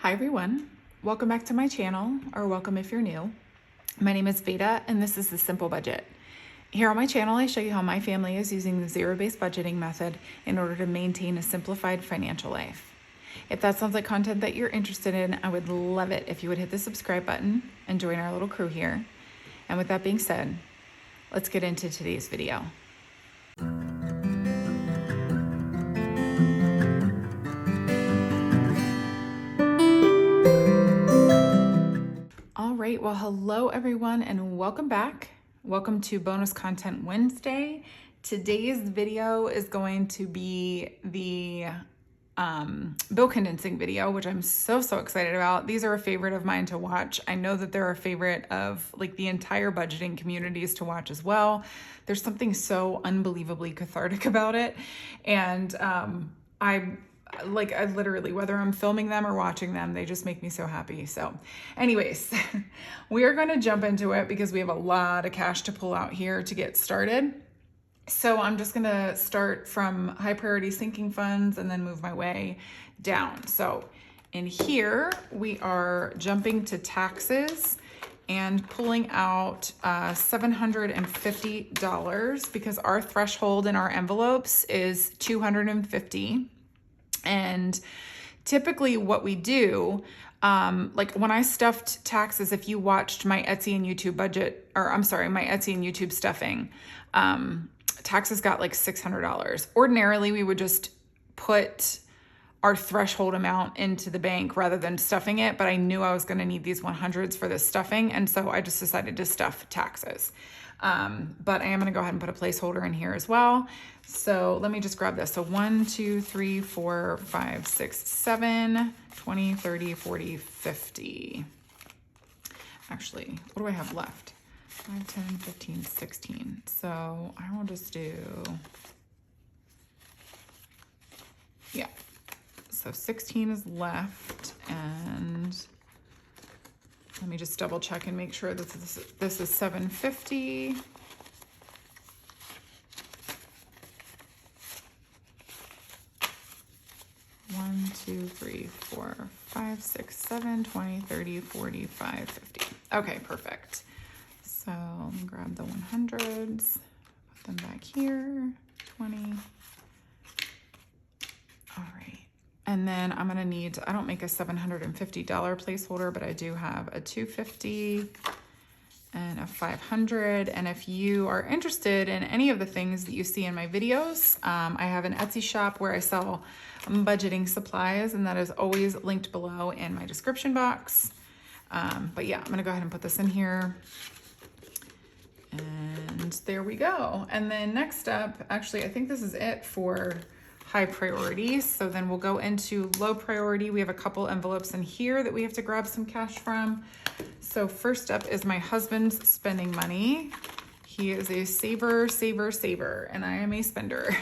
Hi everyone, welcome back to my channel, or welcome if you're new. My name is Veda and this is The Simple Budget. Here on my channel I show you how my family is using the zero-based budgeting method in order to maintain a simplified financial life. If that sounds like content that you're interested in, I would love it if you would hit the subscribe button and join our little crew here. And with that being said, let's get into today's video. All right, well, hello everyone and welcome back. Welcome to Bonus Content Wednesday. Today's video is going to be the bill condensing video, which I'm so excited about. These are a favorite of mine to watch. I know that they're a favorite of like the entire budgeting communities to watch as well. There's something so unbelievably cathartic about it. And I literally, whether I'm filming them or watching them, they just make me so happy. So anyways, we are going to jump into it because we have a lot of cash to pull out here to get started. So I'm just going to start from high priority sinking funds and then move my way down. So in here, we are jumping to taxes and pulling out $750 because our threshold in our envelopes is $250. And typically what we do, like when I stuffed taxes, if you watched my Etsy and YouTube budget, or I'm sorry, my Etsy and YouTube stuffing, taxes got like $600. Ordinarily, we would just put our threshold amount into the bank rather than stuffing it, but I knew I was going to need these 100s for this stuffing, and so I just decided to stuff taxes. But I am going to go ahead and put a placeholder in here as well. So let me just grab this. So 1, 2, 3, 4, 5, 6, 7, 20, 30, 40, 50. Actually, what do I have left? 5, 10, 15, 16. So I will just do, yeah. So 16 is left, and let me just double check and make sure that this is 750. One, 2, 3, 4, 5, 6, 7, 20, 30, 45, 50. Okay, perfect. So let me grab the 100s, put them back here, 20. All right. And then I'm gonna need, I don't make a $750 placeholder, but I do have a $250 and a $500. And if you are interested in any of the things that you see in my videos, I have an Etsy shop where I sell budgeting supplies, and that is always linked below in my description box. But yeah, I'm gonna go ahead and put this in here. And there we go. And then next up, actually, I think this is it for high priority. So then we'll go into low priority. We have a couple envelopes in here that we have to grab some cash from. So first up is my husband's spending money. He is a saver, and I am a spender.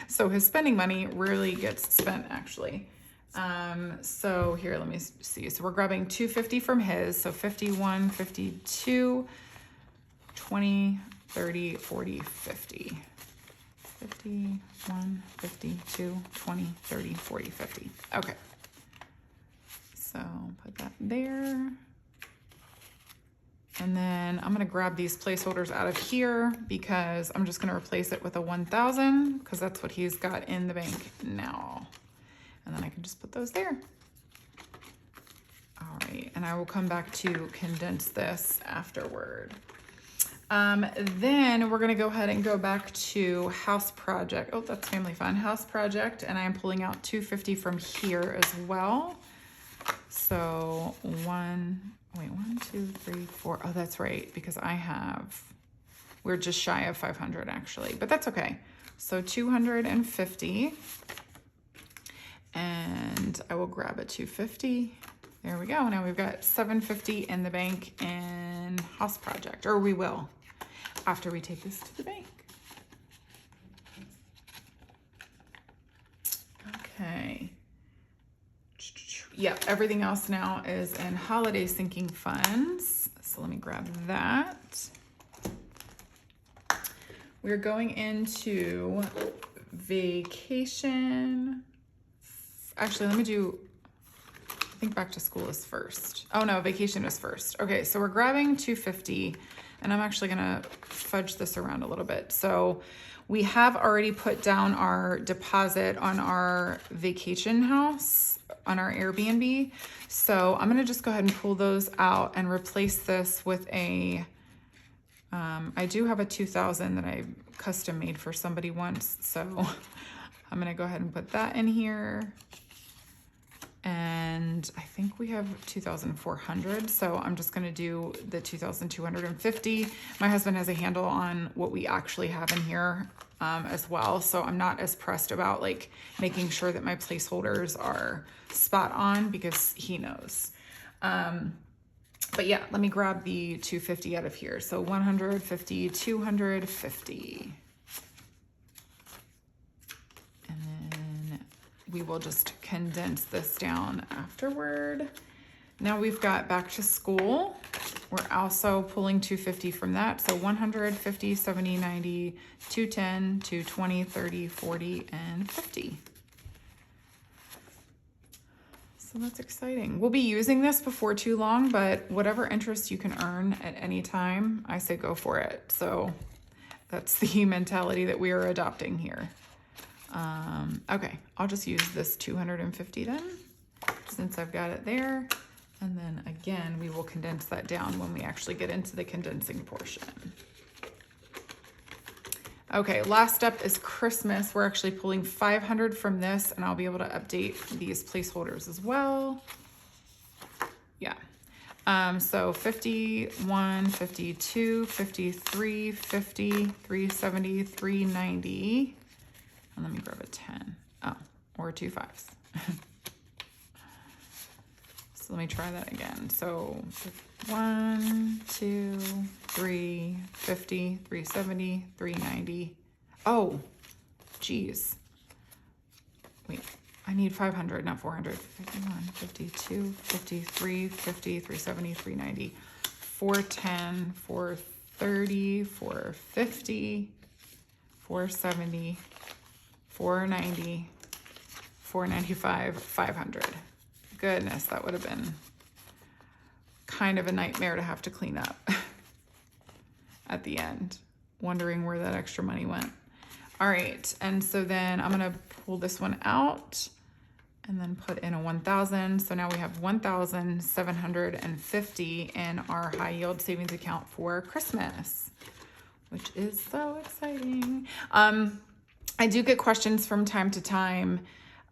So his spending money rarely gets spent actually. So here, let me see. So we're grabbing $250 from his. So 51, 52, 20, 30, 40, 50. 51, 52, 20, 30, 40, 50. Okay. So put that there. And then I'm going to grab these placeholders out of here because I'm just going to replace it with a 1,000 because that's what he's got in the bank now. And then I can just put those there. All right. And I will come back to condense this afterward. Then we're going to go ahead and go back to house project. Oh, that's family fun. House project. And I am pulling out $250 from here as well. So 1, 2, 3, 4. Oh, that's right. Because we're just shy of 500 actually, but that's okay. So 250, and I will grab a 250. There we go. Now we've got 750 in the bank in house project, or we will after we take this to the bank. Okay. Yeah, everything else now is in holiday sinking funds. So let me grab that. We're going into vacation. Actually, let me do I think back to school is first. Oh no, vacation is first. Okay, so we're grabbing 250, and I'm actually gonna fudge this around a little bit. So we have already put down our deposit on our vacation house, on our Airbnb. So I'm gonna just go ahead and pull those out and replace this with a, I do have a 2000 that I custom made for somebody once. So I'm gonna go ahead and put that in here. And I think we have 2,400. So I'm just gonna do the 2,250. My husband has a handle on what we actually have in here as well. So I'm not as pressed about like making sure that my placeholders are spot on because he knows. But yeah, let me grab the 250 out of here. So 150, 250. And then we will just condense this down afterward. Now we've got back to school. We're also pulling 250 from that. So 100, 50, 70, 90, 210, 220, 30, 40, and 50. So that's exciting. We'll be using this before too long, but whatever interest you can earn at any time, I say go for it. So that's the mentality that we are adopting here. Okay, I'll just use this 250 then, since I've got it there. And then again, we will condense that down when we actually get into the condensing portion. Okay, last step is Christmas. We're actually pulling 500 from this, and I'll be able to update these placeholders as well. Yeah. So 51, 52, 53, 50, 370, 390. And let me grab a 10. Oh, or 2 5s. So let me try that again. So 1, 2, 3, 50, 370, 390. Oh, geez. Wait, I need 500, not 400. 51, 52, 53, 50, 370, 390, 410, 430, 450, 470, 490, 495, 500. Goodness, that would have been kind of a nightmare to have to clean up at the end, wondering where that extra money went. All right, and so then I'm gonna pull this one out and then put in a 1,000. So now we have 1,750 in our high yield savings account for Christmas, which is so exciting. I do get questions from time to time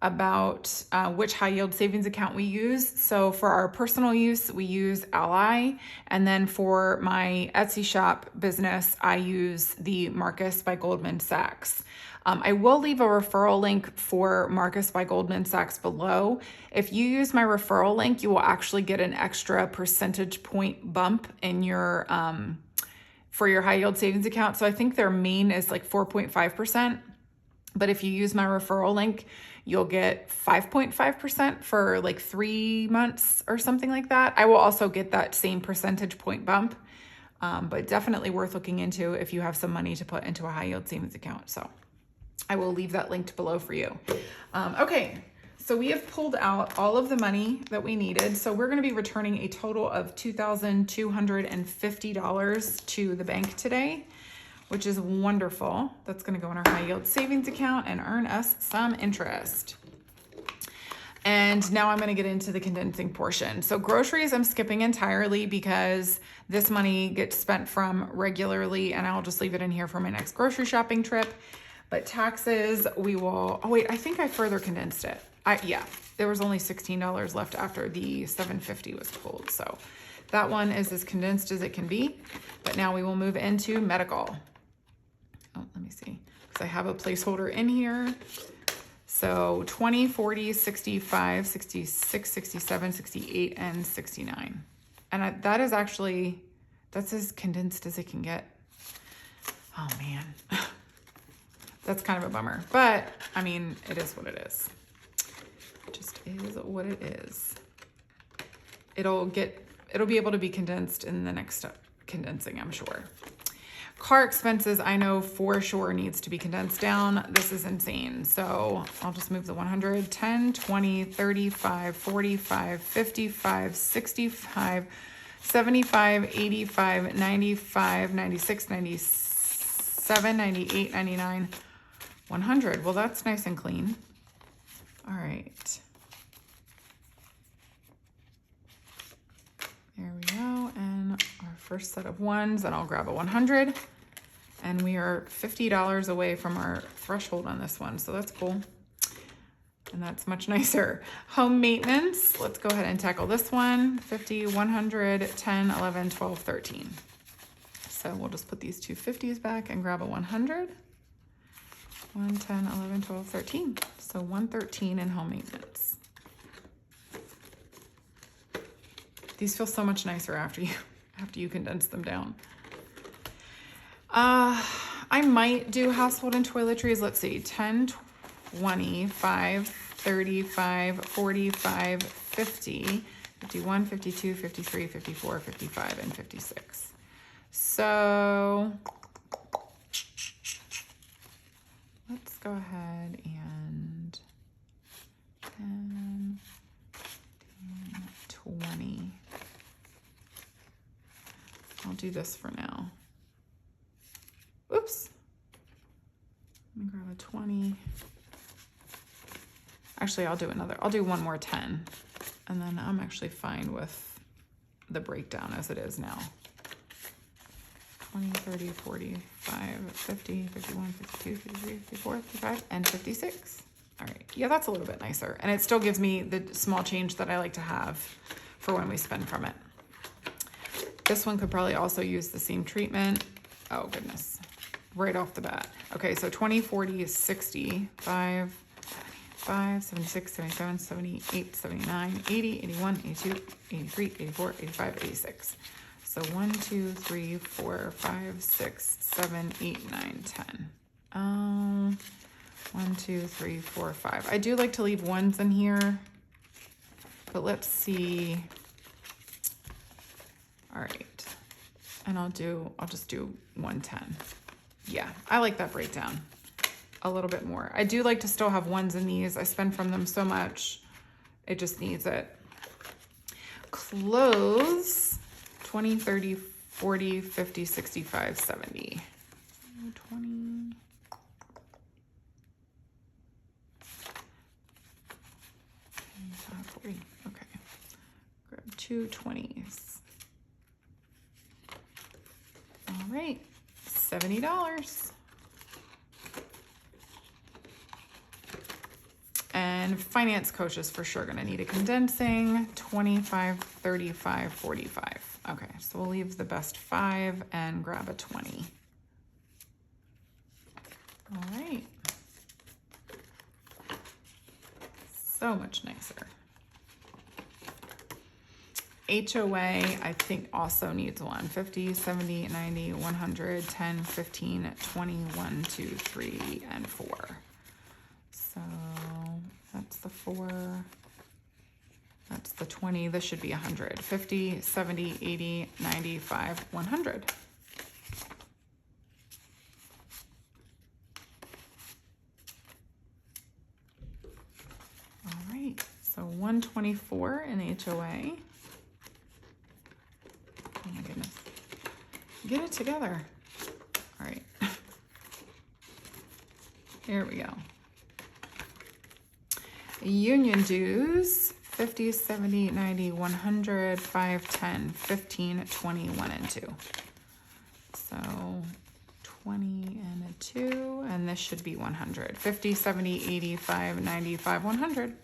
about which high yield savings account we use. So for our personal use, we use Ally. And then for my Etsy shop business, I use the Marcus by Goldman Sachs. I will leave a referral link for Marcus by Goldman Sachs below. If you use my referral link, you will actually get an extra percentage point bump in your for your high yield savings account. So I think their main is like 4.5%. But if you use my referral link, you'll get 5.5% for like 3 months or something like that. I will also get that same percentage point bump, but definitely worth looking into if you have some money to put into a high yield savings account. So I will leave that linked below for you. Okay, so we have pulled out all of the money that we needed. So we're gonna be returning a total of $2,250 to the bank today, which is wonderful. That's gonna go in our high yield savings account and earn us some interest. And now I'm gonna get into the condensing portion. So groceries I'm skipping entirely because this money gets spent from regularly, and I'll just leave it in here for my next grocery shopping trip. But taxes, we will, oh wait, I think I further condensed it. Yeah, there was only $16 left after the 750 was pulled. So that one is as condensed as it can be. But now we will move into medical. Oh, let me see, because I have a placeholder in here. So 20, 40, 65, 66, 67, 68, and 69. And that is actually, that's as condensed as it can get. Oh man, that's kind of a bummer. But I mean, it is what it is. It just is what it is. It'll be able to be condensed in the next condensing, I'm sure. Car expenses, I know for sure needs to be condensed down. This is insane. So I'll just move the 100, 10, 20, 35, 45, 55, 65, 75, 85, 95, 96, 97, 98, 99, 100. Well, that's nice and clean. All right. There we go. And our first set of ones, and I'll grab a 100. And we are $50 away from our threshold on this one. So that's cool. And that's much nicer. Home maintenance. Let's go ahead and tackle this one. 50, 100, 10, 11, 12, 13. So we'll just put these two 50s back and grab a 100. 1, 10, 11, 12, 13. So 113 in home maintenance. These feel so much nicer after you condense them down. I might do household and toiletries. Let's see, 10, 20, 5, 35, 45, 50, 51, 52, 53, 54, 55, and 56. So let's go ahead and 10, 20. I'll do this for now. Oops. Let me grab a 20. Actually, I'll do one more 10. And then I'm actually fine with the breakdown as it is now. 20, 30, 45, 50, 51, 52, 53, 54, 55, and 56. All right, yeah, that's a little bit nicer. And it still gives me the small change that I like to have for when we spend from it. This one could probably also use the same treatment. Oh goodness, right off the bat. Okay, so 20, 40, 60, 5, 76, 77, 78, 79, 80, 81, 82, 83, 84, 85, 86. So 1, 2, 3, 4, 5, 6, 7, 8, 9, 10. 1, 2, 3, 4, 5. I do like to leave ones in here, but let's see. All right, and I'll just do 110. Yeah, I like that breakdown a little bit more. I do like to still have ones in these. I spend from them so much, it just needs it. Clothes, 20, 30, 40, 50, 65, 70. 20. Okay, grab two 20s. All right, $70. And finance coach is for sure gonna need a condensing, 25, 35, 45. Okay, so we'll leave the best 5 and grab a 20. All right. So much nicer. HOA, I think also needs one. 50, 70, 90, 100, 10, 15, 20, 1, 2, 3, and 4. So that's the 4. That's the 20. This should be 100. 50, 70, 80, 95, 100. All right, so 124 in HOA. Oh my goodness. Get it together. All right. Here we go. Union dues, 50, 70, 90, 100, 5, 10, 15, 20, 1, and 2. So 20 and a 2, and this should be 100. 50, 70, 85, 95, 100.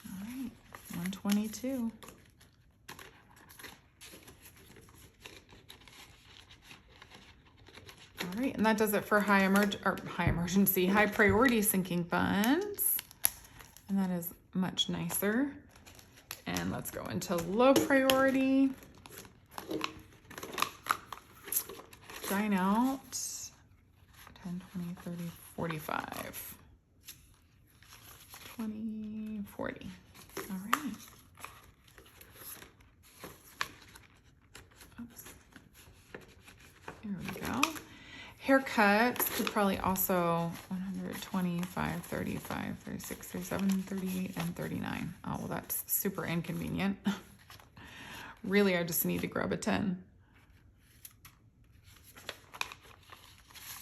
All right, 122. All right, and that does it for high priority sinking funds. And that is much nicer. And let's go into low priority. Dine out, 10, 20, 30, 45. 20, 40. right. Oops. There we go. Haircuts could probably also 125, 35, 36, 37, 38, and 39. Oh, well, that's super inconvenient. Really, I just need to grab a 10.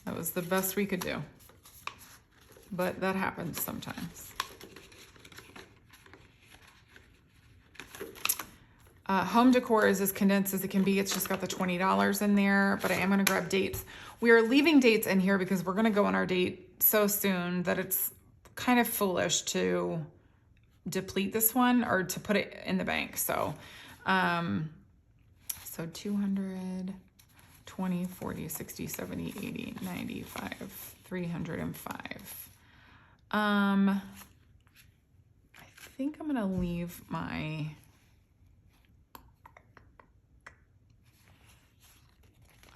That was the best we could do. But that happens sometimes. Home decor is as condensed as it can be. It's just got the $20 in there, but I am gonna grab dates. We are leaving dates in here because we're gonna go on our date so soon that it's kind of foolish to deplete this one or to put it in the bank. So, so 200, 20, 40, 60, 70, 80, 95, 305. I think I'm gonna leave my,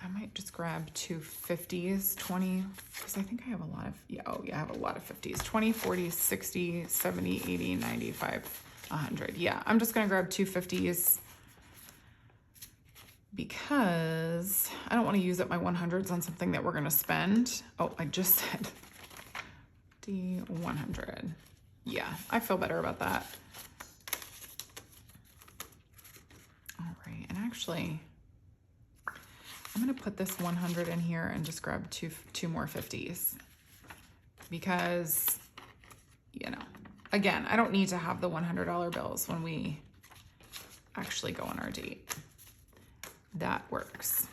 I might just grab two 50s, 20, because I think I have a lot of, yeah, oh yeah, I have a lot of 50s, 20, 40, 60, 70, 80, 95, 100. Yeah, I'm just gonna grab two 50s because I don't wanna use up my 100s on something that we're gonna spend. Oh, I just said D100. Yeah, I feel better about that. All right, and actually, I'm gonna put this 100 in here and just grab two more 50s because, you know, again, I don't need to have the $100 bills when we actually go on our date. That works.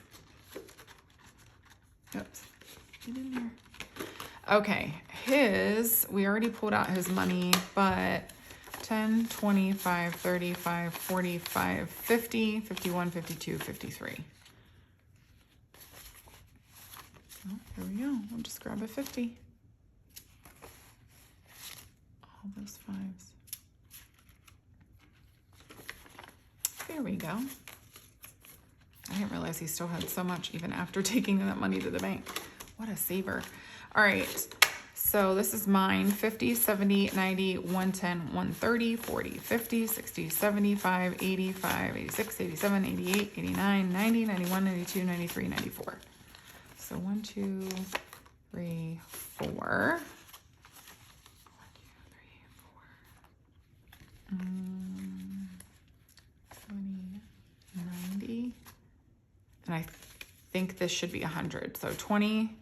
Oops, get in there. Okay, we already pulled out his money, but 10, 25, 35, 45, 50, 51, 52, 53. Oh, here we go. We'll just grab a 50. All those 5s. There we go. I didn't realize he still had so much even after taking that money to the bank. What a saver. All right, so this is mine. 50, 70, 90, 110, 130, 40, 50, 60, 75, 85, 86, 87, 88, 89, 90, 91, 92, 93, 94. So 1, 2, 3, 4. 1, 2, 3, 4. 70, 90. And I think this should be 100. So 20,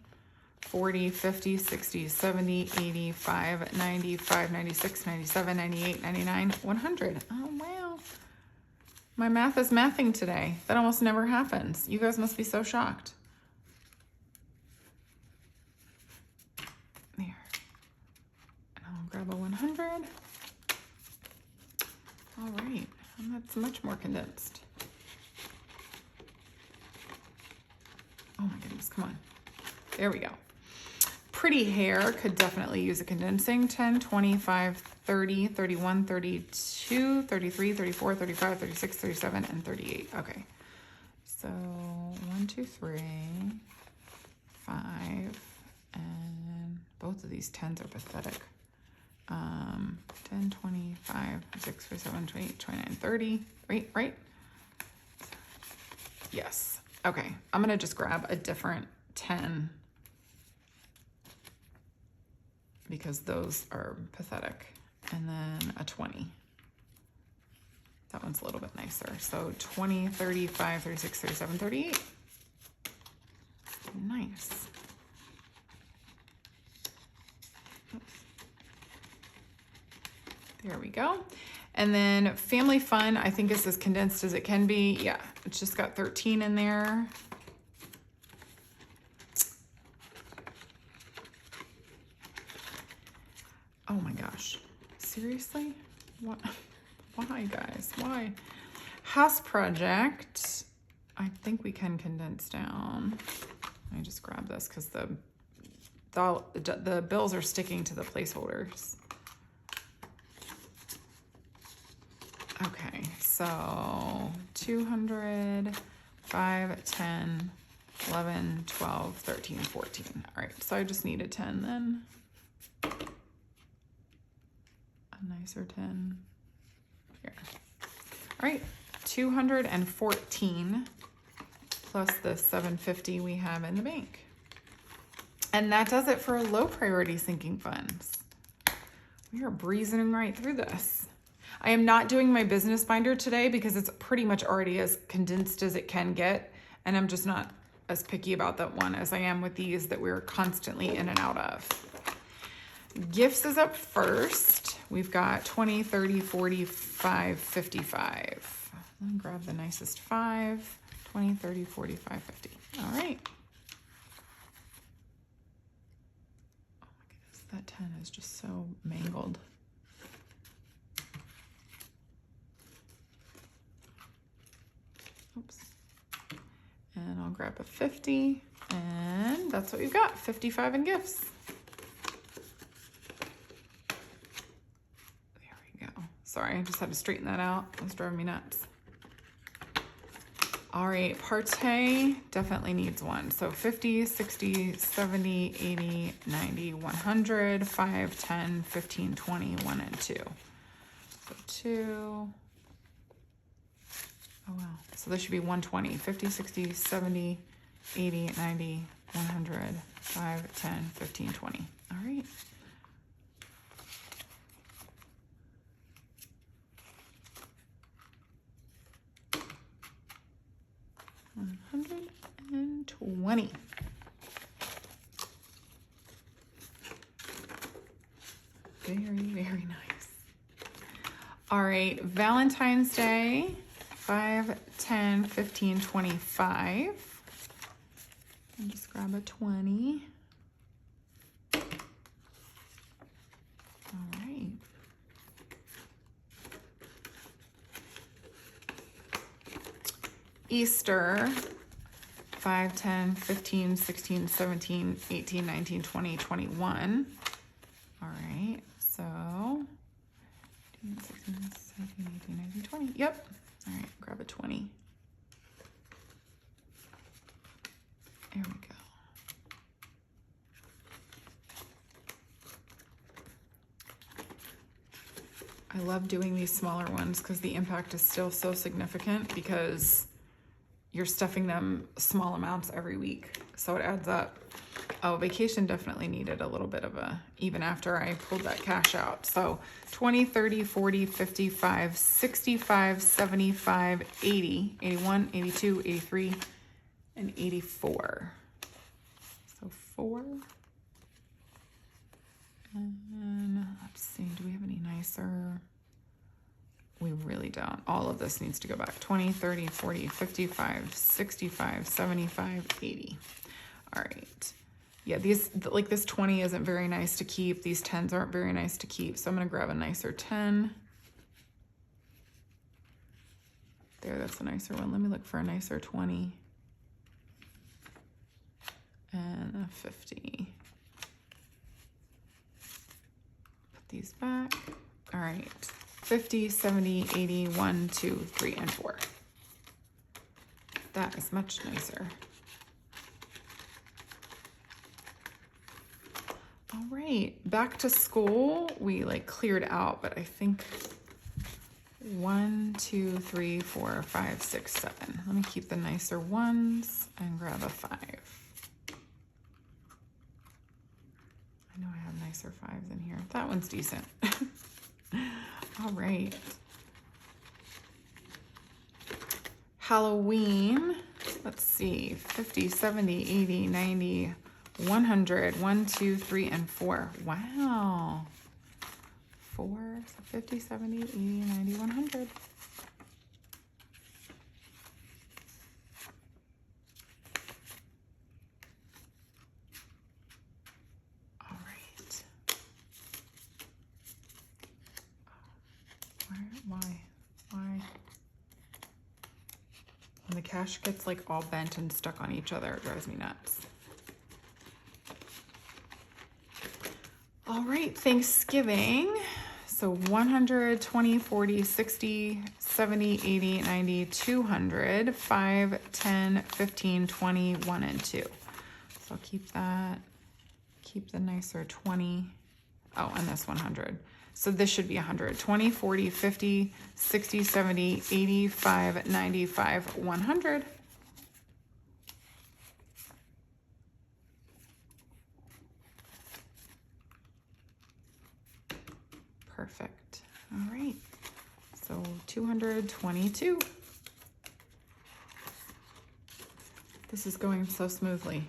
40, 50, 60, 70, 85, 95, 96, 97, 98, 99, 100. Oh, wow. My math is mathing today. That almost never happens. You guys must be so shocked. There. And I'll grab a 100. All right. And that's much more condensed. Oh my goodness, come on. There we go. Pretty hair could definitely use a condensing. 10, 25, 30, 31, 32, 33, 34, 35, 36, 37, and 38. Okay. So 1, 2, 3, 5, and both of these 10s are pathetic. 10, 25, 6, 7, 28, 29, 30. Right? Yes. Okay, I'm gonna just grab a different 10 because those are pathetic. And then a 20. That one's a little bit nicer. So 20, 35, 36, 37, 38. Nice. Oops. There we go. And then family fun, I think is as condensed as it can be. Yeah, it's just got 13 in there. Oh my gosh, seriously? What? Why, guys, why? House project, I think we can condense down. Let me just grab this because the bills are sticking to the placeholders. Okay, so 200, 5, 10, 11, 12, 13, 14. All right, so I just need a 10 then. A nicer 10. Here. All right, 214 plus the 750 we have in the bank. And that does it for low priority sinking funds. We are breezing right through this. I am not doing my business binder today because it's pretty much already as condensed as it can get. And I'm just not as picky about that one as I am with these that we're constantly in and out of. Gifts is up first. We've got 20, 30, 45, 55. Let me grab the nicest 5. 20, 30, 45, 50. All right. Oh my goodness, that 10 is just so mangled. Oops. And I'll grab a 50, and that's what we've got, 55 in gifts. There we go. Sorry, I just had to straighten that out. It was driving me nuts. All right, partay definitely needs one. So 50, 60, 70, 80, 90, 100, 5, 10, 15, 20, 1 and 2. So 2. Oh, wow. So this should be 120, 50, 60, 70, 80, 90, 100, 5, 10, 15, 20. All right. $120. Very, very nice. All right, Valentine's Day, 5, 10, 15, 25. And just grab a 20. All right. Easter, 5, 10, 15, 16, 17, 18, 19, 20, 21. All right, so 15, 16, 17, 18, 19, 20. Yep. All right, grab a 20. There we go. I love doing these smaller ones because the impact is still so significant because you're stuffing them small amounts every week. So it adds up. Oh, vacation definitely needed a little bit of a, even after I pulled that cash out. So 20, 30, 40, 55, 65, 75, 80, 81, 82, 83, and 84. So 4. And let's see, do we have any nicer? We really don't. All of this needs to go back. 20, 30, 40, 55, 65, 75, 80. All right. Yeah, these, like this 20 isn't very nice to keep. These 10s aren't very nice to keep. So I'm going to grab a nicer 10. There, that's a nicer one. Let me look for a nicer 20. And a 50. Put these back. All right. 50, 70, 80, 1, 2, 3, and 4. That is much nicer. All right, back to school. We like cleared out, but I think 1, 2, 3, 4, 5, 6, 7. Let me keep the nicer ones and grab a 5. I know I have nicer 5s in here. That one's decent. All right. Halloween, let's see, 50, 70, 80, 90, 100, 1, 2, 3, and 4. Wow. 4, so 50, 70, 80, 90, 100. All right. Why? When the cash gets like all bent and stuck on each other, it drives me nuts. All right, Thanksgiving. So 100, 20, 40, 60, 70, 80, 90, 200, 5, 10, 15, 20, 1, and 2. So I'll keep that. Keep the nicer 20. Oh, and this 100. So this should be 100. 20, 40, 50, 60, 70, 85, 95, 100. Perfect. All right. So 222. This is going so smoothly.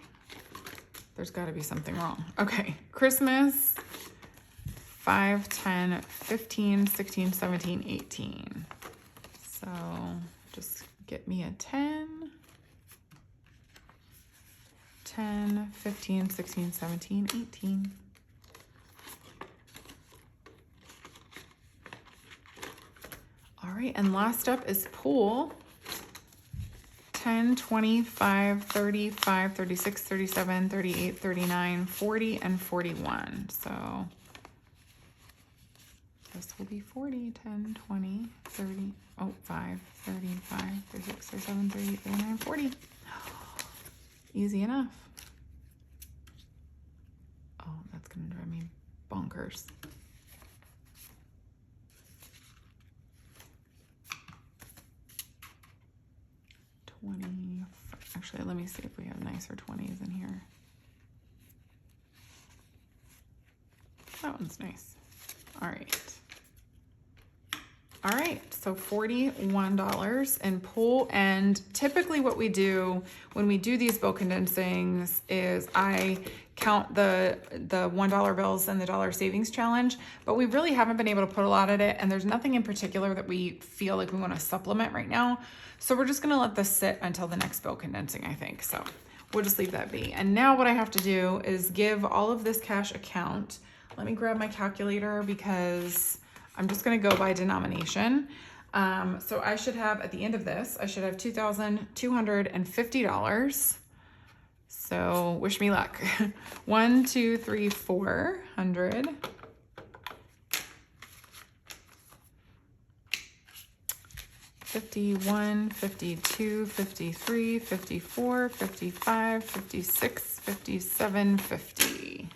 There's got to be something wrong. Okay. Christmas. 5, 10, 15, 16, 17, 18. So just get me a 10, 10, 15, 16, 17, 18. All right, and last up is pool. 10, 25, 35, 36, 37, 38, 39, 40, and 41. So this will be 40, 10, 20, 30, 5, 35, 36, 37, 38, 39, 40. Easy enough. Oh, that's going to drive me bonkers. Actually, let me see if we have nicer 20s in here. That one's nice. All right. All right, so $41 in pool. And typically what we do when we do these bill condensings is I count the $1 bills and the dollar savings challenge, but we really haven't been able to put a lot at it. And there's nothing in particular that we feel like we want to supplement right now. So we're just gonna let this sit until the next bill condensing, I think. So we'll just leave that be. And now what I have to do is give all of this cash a count. Let me grab my calculator because I'm just gonna go by denomination. So I should have, at the end of this, I should have $2,250. So wish me luck. 1, 2, 3, 400. 51, 52, 53, 54, 55, 56, 57, 50.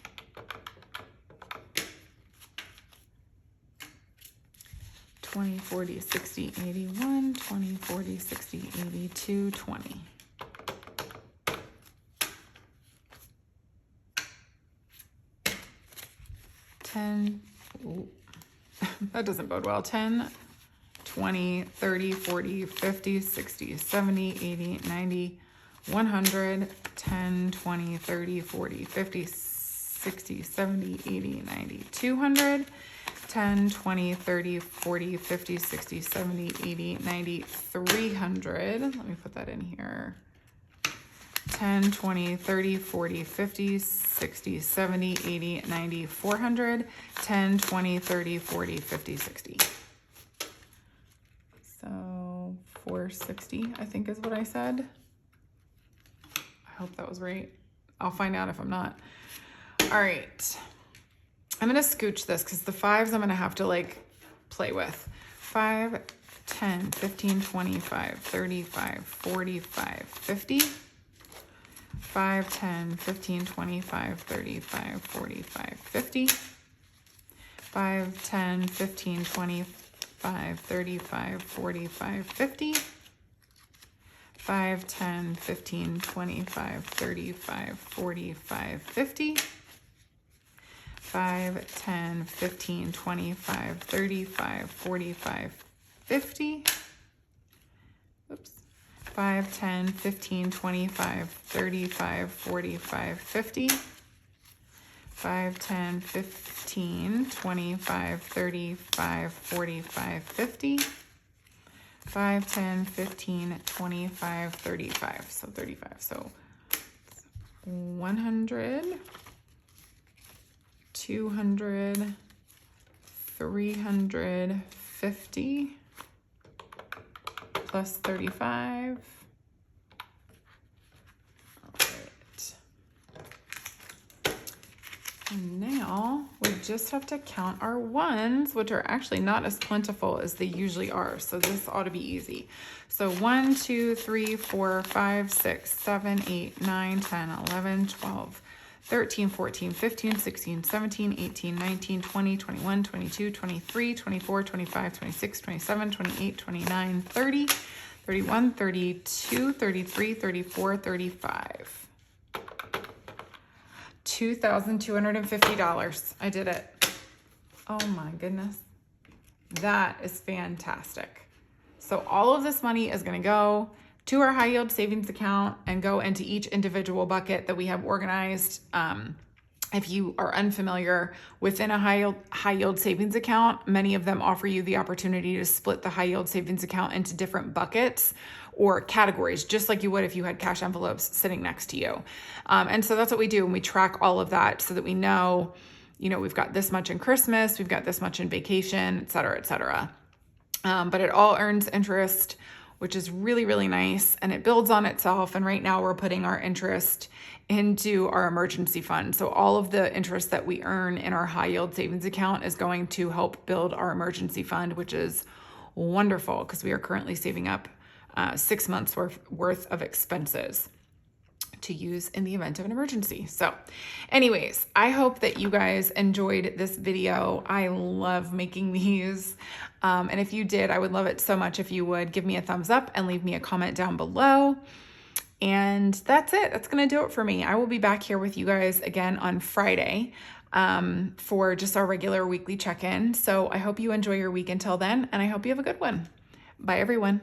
$20, $40, $60, $81, $20, $40, $60, $82, $20. That doesn't bode well. 10, 20, 30, 40, 50, 60, 70, 80, 90, 100, 10, 20, 30, 40, 50, 60, 70, 80, 90, 200, 10, 20, 30, 40, 50, 60, 70, 80, 90, 300. Let me put that in here. 10, 20, 30, 40, 50, 60, 70, 80, 90, 400, 10, 20, 30, 40, 50, 60. So 460, I think is what I said. I hope that was right. I'll find out if I'm not. All right. I'm going to scooch this because the 5s I'm going to have to like play with. 5, 10, 15, 25, 35, 45, 50. 5, 10, 15, 25, 35, 45, 50. 5, 10, 15, 25, 35, 45, 50. 5, 10, 15, 25, 35, 45, 50. 5, 10, 15, 25, 35, 45, 50. Oops. 5, 10, 15, 25, 35, 45, 50. 5, 10, 15, 25, 35, 45, 50. 5, 10, 15, 25, 35. So 35. So 100, 200, 350 plus 35. All right. And now we just have to count our ones, which are actually not as plentiful as they usually are. So this ought to be easy. So 1, 2, 3, 4, 5, 6, 7, 8, 9, 10, 11, 12, 13, 14, 15, 16, 17, 18, 19, 20, 21, 22, 23, 24, 25, 26, 27, 28, 29, 30, 31, 32, 33, 34, 35. $2,250. I did it. Oh my goodness. That is fantastic. So all of this money is going to go to our high yield savings account and go into each individual bucket that we have organized. If you are unfamiliar, within a high yield savings account, many of them offer you the opportunity to split the high yield savings account into different buckets or categories, just like you would if you had cash envelopes sitting next to you. And so that's what we do, and we track all of that so that we know, we've got this much in Christmas, we've got this much in vacation, et cetera, et cetera. But it all earns interest, which is really, really nice, and it builds on itself. And right now we're putting our interest into our emergency fund. So all of the interest that we earn in our high yield savings account is going to help build our emergency fund, which is wonderful because we are currently saving up 6 months worth of expenses to use in the event of an emergency. So anyways, I hope that you guys enjoyed this video. I love making these. And if you did, I would love it so much if you would give me a thumbs up and leave me a comment down below. And that's it. That's going to do it for me. I will be back here with you guys again on Friday for just our regular weekly check-in. So I hope you enjoy your week until then, and I hope you have a good one. Bye, everyone.